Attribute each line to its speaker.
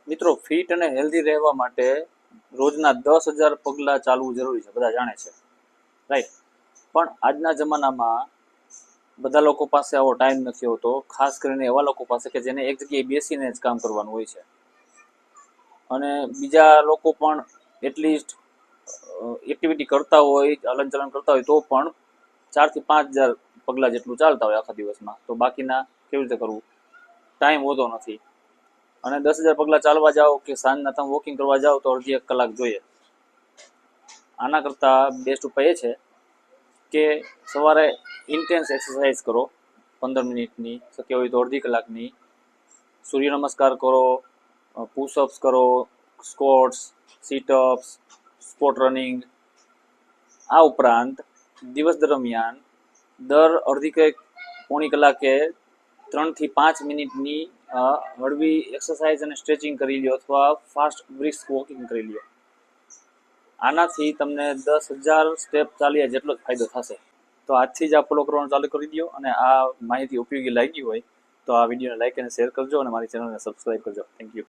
Speaker 1: મિત્રો ફિટ અને હેલ્ધી રહેવા માટે રોજના 10,000 પગલાં ચાલવું જરૂરી છે, બધા જાણે છે, રાઈટ. પણ આજના જમાનામાં બધા લોકો પાસે આવો ટાઈમ નથી હોતો, ખાસ કરીને એવા લોકો પાસે કે જેને એક જગ્યાએ બેસીને જ કામ કરવાનું હોય છે. અને બીજા લોકો પણ એટલીસ્ટ એક્ટિવિટી કરતા હોય, હલનચલન કરતા હોય તો પણ 4,000 થી 5,000 પગલાં જેટલું ચાલતા હોય આખા દિવસમાં. તો બાકીના કેવી રીતે કરવું, ટાઈમ હોતો નથી. અને 10,000 પગલાં ચાલવા જાઓ કે સાંજના તમે વોકિંગ કરવા જાઓ તો અડધી 1 કલાક જોઈએ. આના કરતાં બેસ્ટ ઉપાય એ છે કે સવારે ઇન્ટેન્સ એક્સરસાઇઝ કરો, 15 મિનિટની, શક્ય હોય તો અડધી કલાકની. સૂર્ય નમસ્કાર કરો, પુશઅપ્સ કરો, સ્કોટ્સ, સીટઅપ્સ, સ્પોટ રનિંગ. આ ઉપરાંત દિવસ દરમિયાન દર અડધી કે પોણી કલાકે 3 થી 5 મિનિટની હળવી એક્સરસાઇઝ અને સ્ટ્રેચિંગ કરી લ્યો અથવા ફાસ્ટ બ્રિસ્ક વોકિંગ કરી લ્યો. આનાથી તમને 10,000 સ્ટેપ ચાલ્યા જેટલો જ ફાયદો થશે. તો આજથી જ આ ફોલો કરવાનું ચાલુ કરી દો. અને આ માહિતી ઉપયોગી લાગી હોય તો આ વિડીયોને લાઈક અને શેર કરજો અને મારી ચેનલને સબસ્ક્રાઈબ કરજો. Thank you.